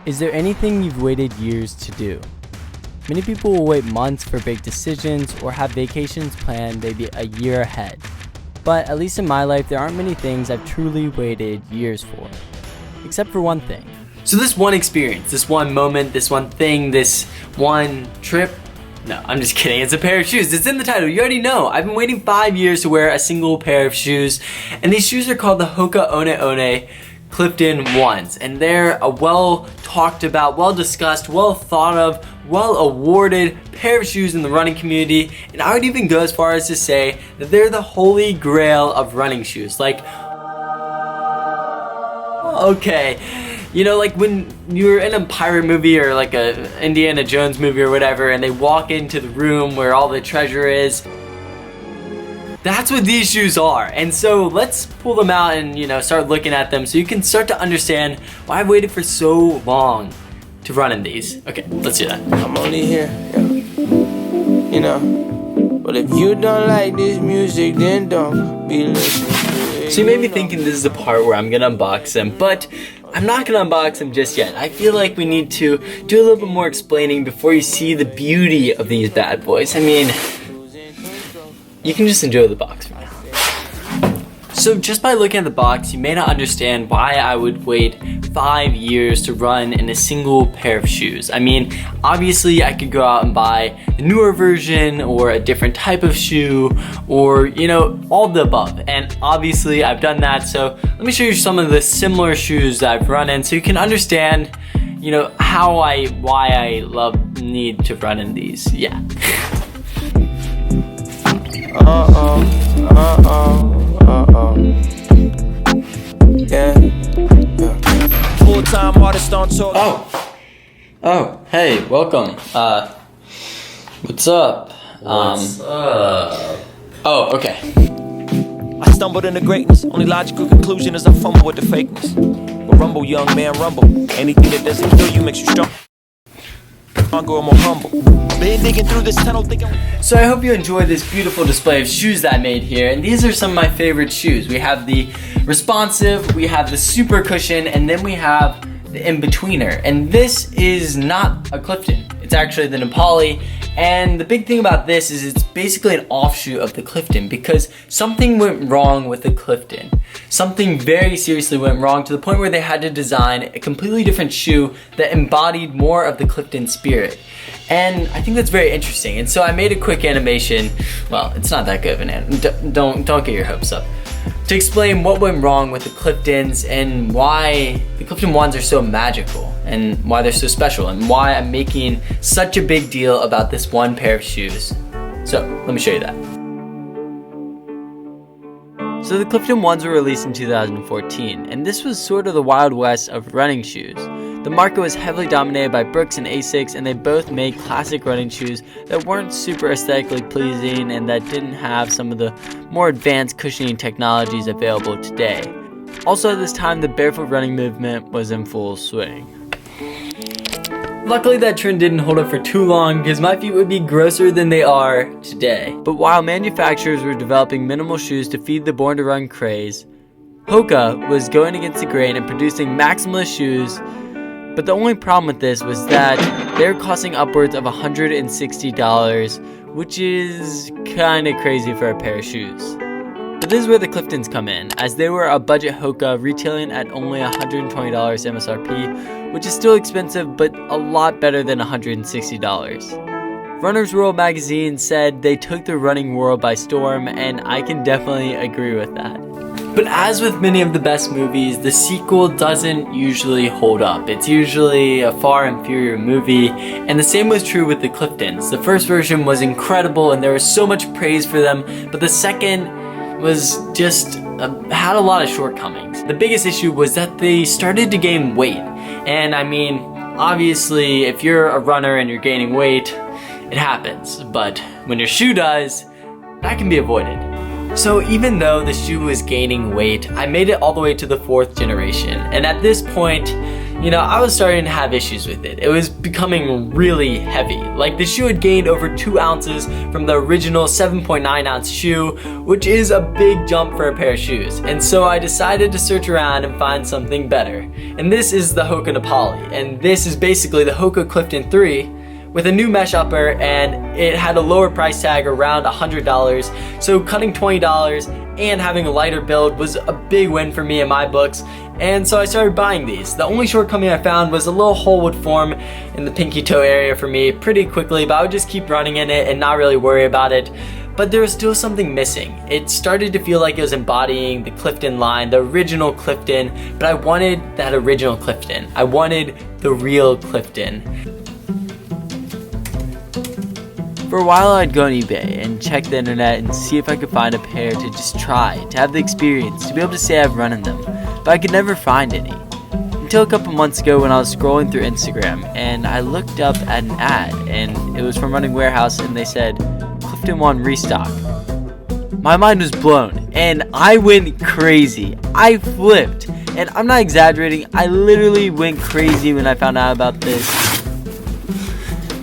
Is there anything you've waited years to do? Many people will wait months for big decisions or have vacations planned maybe a year ahead. But at least in my life, there aren't many things I've truly waited years for. Except for one thing. So this one experience, this one moment, this one thing, this one trip. No, I'm just kidding. It's a pair of shoes. It's in the title. You already know. I've been waiting 5 years to wear a single pair of shoes. And these shoes are called the Hoka One Clifton Ones. And they're a well talked about, well discussed, well thought of, well awarded pair of shoes in the running community. And I would even go as far as to say that they're the holy grail of running shoes. Like, okay. You know, like when you're in a pirate movie or like a Indiana Jones movie or whatever, and they walk into the room where all the treasure is. That's what these shoes are. And so let's pull them out and, you know, start looking at them so you can start to understand why I've waited for so long to run in these. Okay, let's do that. I'm only here, you know. But if you don't like this music, then don't be listening to it. So you may be thinking this is the part where I'm gonna unbox them, but I'm not gonna unbox them just yet. I feel like we need to do a little bit more explaining before you see the beauty of these bad boys. I mean, you can just enjoy the box for now. So just by looking at the box, you may not understand why I would wait 5 years to run in a single pair of shoes. I mean, obviously I could go out and buy a newer version or a different type of shoe or, you know, all of the above. And obviously I've done that. So let me show you some of the similar shoes that I've run in so you can understand, you know, why I need to run in these. Yeah. Yeah. Full-time artist on tour. Oh, hey, welcome. What's up? Oh, okay. I stumbled into greatness. Only logical conclusion is I fumble with the fakeness. But rumble, young man, rumble. Anything that doesn't kill you makes you stronger or more humble. Been digging through this tunnel thinking. So I hope you enjoyed this beautiful display of shoes that I made here, and these are some of my favorite shoes. We have the responsive, we have the super cushion, and then we have the in-betweener. And this is not a Clifton, it's actually the Nepali. And the big thing about this is it's basically an offshoot of the Clifton because something went wrong with the Clifton. Something very seriously went wrong to the point where they had to design a completely different shoe that embodied more of the Clifton spirit. And I think that's very interesting. And so I made a quick animation. Well, it's not that good of an animation. Don't get your hopes up. To explain what went wrong with the Cliftons and why the Clifton Ones are so magical and why they're so special and why I'm making such a big deal about this one pair of shoes. So let me show you that. So the Clifton Ones were released in 2014, and this was sort of the Wild West of running shoes. The market was heavily dominated by Brooks and Asics, and they both made classic running shoes that weren't super aesthetically pleasing and that didn't have some of the more advanced cushioning technologies available today. Also at this time, the barefoot running movement was in full swing. Luckily that trend didn't hold up for too long because my feet would be grosser than they are today. But while manufacturers were developing minimal shoes to feed the born to run craze, Hoka was going against the grain and producing maximalist shoes. But the only problem with this was that they're costing upwards of $160, which is kinda crazy for a pair of shoes. But this is where the Cliftons come in, as they were a budget Hoka retailing at only $120 MSRP, which is still expensive but a lot better than $160. Runner's World magazine said they took the running world by storm, and I can definitely agree with that. But as with many of the best movies, the sequel doesn't usually hold up. It's usually a far inferior movie, and the same was true with the Cliftons. The first version was incredible and there was so much praise for them, but the second was just had a lot of shortcomings. The biggest issue was that they started to gain weight. And I mean, obviously, if you're a runner and you're gaining weight, it happens. But when your shoe does, that can be avoided. So even though the shoe was gaining weight, I made it all the way to the 4th generation. And at this point, I was starting to have issues with it. It was becoming really heavy. Like, the shoe had gained over 2 ounces from the original 7.9 ounce shoe, which is a big jump for a pair of shoes. And so I decided to search around and find something better. And this is the Hoka Nepali, and this is basically the Hoka Clifton 3 with a new mesh upper, and it had a lower price tag around $100. So cutting $20 and having a lighter build was a big win for me in my books. And so I started buying these. The only shortcoming I found was a little hole would form in the pinky toe area for me pretty quickly, but I would just keep running in it and not really worry about it. But there was still something missing. It started to feel like it was embodying the Clifton line, the original Clifton, but I wanted that original Clifton. I wanted the real Clifton. For a while, I'd go on eBay and check the internet and see if I could find a pair to just try, to have the experience, to be able to say I've run in them, but I could never find any. Until a couple months ago when I was scrolling through Instagram and I looked up at an ad, and it was from Running Warehouse, and they said, Clifton One restock. My mind was blown and I went crazy. I flipped, and I'm not exaggerating, I literally went crazy when I found out about this.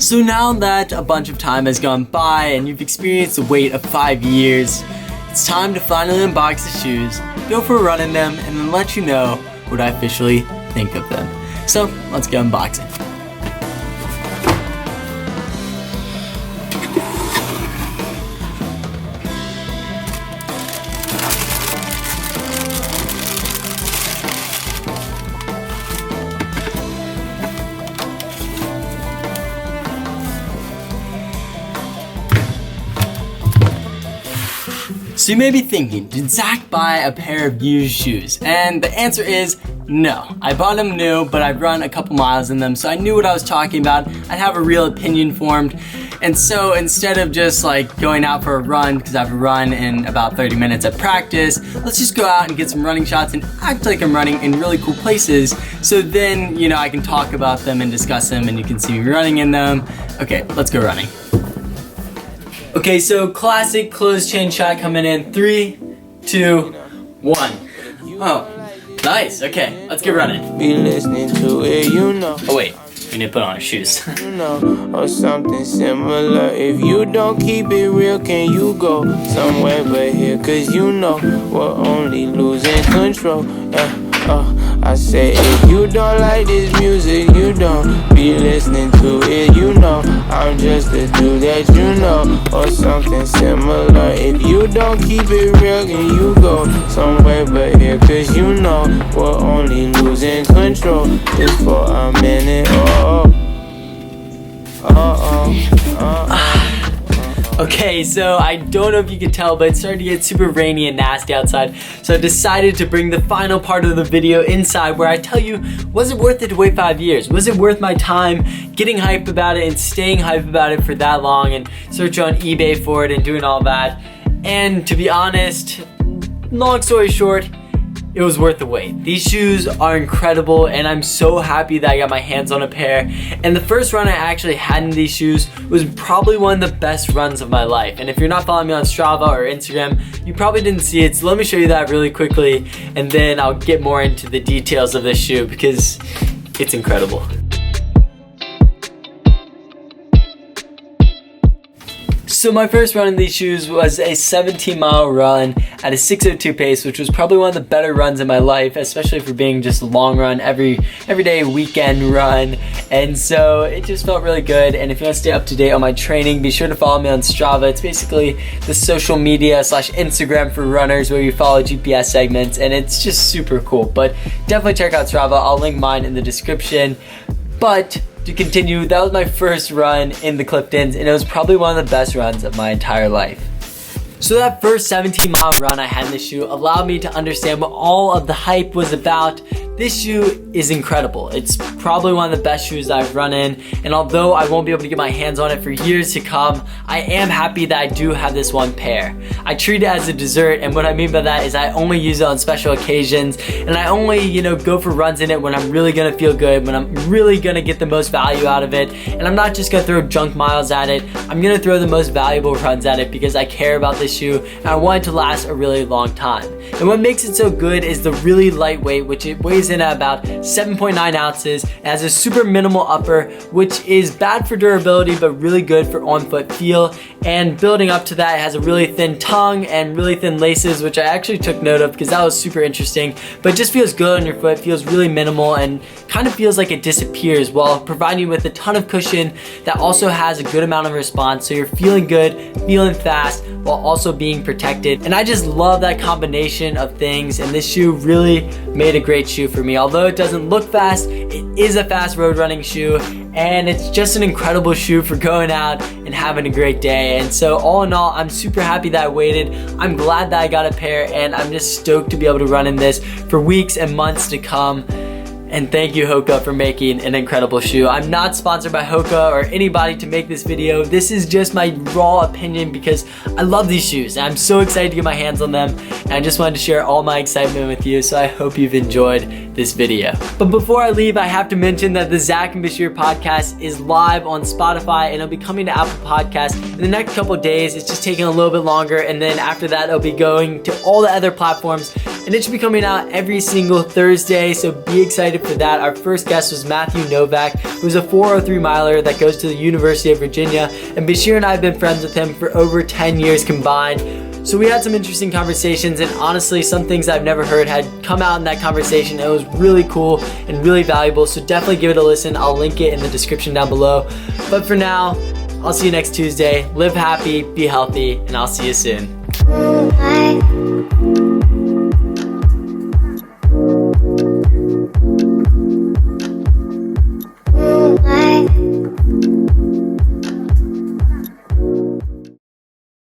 So now that a bunch of time has gone by and you've experienced the wait of 5 years, it's time to finally unbox the shoes, go for a run in them, and then let you know what I officially think of them. So let's get unboxing. So you may be thinking, did Zach buy a pair of used shoes? And the answer is no. I bought them new, but I've run a couple miles in them, so I knew what I was talking about. I'd have a real opinion formed. And so instead of just like going out for a run, because I've run in about 30 minutes at practice, let's just go out and get some running shots and act like I'm running in really cool places. So then, I can talk about them and discuss them, and you can see me running in them. Okay, let's go running. Okay, so classic closed chain shot coming in. 3, 2, 1. Oh, nice. Okay, let's get running. Be listening to it, Oh wait, we need to put on our shoes. or something similar. If you don't keep it real, can you go somewhere but here? Cause we're only losing control. I say if you don't like this music, you don't be listening to it, I'm just a dude that or something similar. If you don't keep it real, can you go somewhere but here? Cause we're only losing control just for a minute. Okay, so I don't know if you can tell, but it started to get super rainy and nasty outside, so I decided to bring the final part of the video inside where I tell you, was it worth it to wait 5 years? Was it worth my time getting hype about it and staying hype about it for that long and searching on eBay for it and doing all that? And to be honest, long story short, it was worth the wait. These shoes are incredible, and I'm so happy that I got my hands on a pair. And the first run I actually had in these shoes was probably one of the best runs of my life. And if you're not following me on Strava or Instagram, you probably didn't see it. So let me show you that really quickly, and then I'll get more into the details of this shoe because it's incredible. So my first run in these shoes was a 17-mile run at a 6:02 pace, which was probably one of the better runs in my life, especially for being just a long run, everyday weekend run. And so it just felt really good. And if you want to stay up to date on my training, be sure to follow me on Strava. It's basically the social media / Instagram for runners where you follow GPS segments, and it's just super cool. But definitely check out Strava. I'll link mine in the description. But to continue, that was my first run in the Cliftons, and it was probably one of the best runs of my entire life. So that first 17-mile run I had in this shoe allowed me to understand what all of the hype was about. This shoe is incredible. It's probably one of the best shoes I've run in, and although I won't be able to get my hands on it for years to come, I am happy that I do have this one pair. I treat it as a dessert, and what I mean by that is I only use it on special occasions, and I only, go for runs in it when I'm really gonna feel good, when I'm really gonna get the most value out of it, and I'm not just gonna throw junk miles at it. I'm gonna throw the most valuable runs at it because I care about this shoe, and I want it to last a really long time. And what makes it so good is the really lightweight, which it weighs weighs in at about 7.9 ounces. It has a super minimal upper, which is bad for durability, but really good for on-foot feel. And building up to that, it has a really thin tongue and really thin laces, which I actually took note of because that was super interesting. But it just feels good on your foot, feels really minimal, and kind of feels like it disappears while providing you with a ton of cushion that also has a good amount of response. So you're feeling good, feeling fast, while also being protected. And I just love that combination of things, and this shoe really made a great shoe for me. Although it doesn't look fast, it is a fast road running shoe, and it's just an incredible shoe for going out and having a great day. And so all in all, I'm super happy that I waited. I'm glad that I got a pair, and I'm just stoked to be able to run in this for weeks and months to come. And thank you, Hoka, for making an incredible shoe. I'm not sponsored by Hoka or anybody to make this video. This is just my raw opinion because I love these shoes and I'm so excited to get my hands on them. And I just wanted to share all my excitement with you, so I hope you've enjoyed this video. But before I leave, I have to mention that the Zach and Bashir podcast is live on Spotify, and it'll be coming to Apple Podcasts in the next couple of days. It's just taking a little bit longer, and then after that, it'll be going to all the other platforms, and it should be coming out every single Thursday, so be excited for that. Our first guest was Matthew Novak, who's a 403 miler that goes to the University of Virginia, and Bashir and I have been friends with him for over 10 years combined. So we had some interesting conversations, and honestly, some things I've never heard had come out in that conversation. It was really cool and really valuable, so definitely give it a listen. I'll link it in the description down below. But for now, I'll see you next Tuesday. Live happy, be healthy, and I'll see you soon.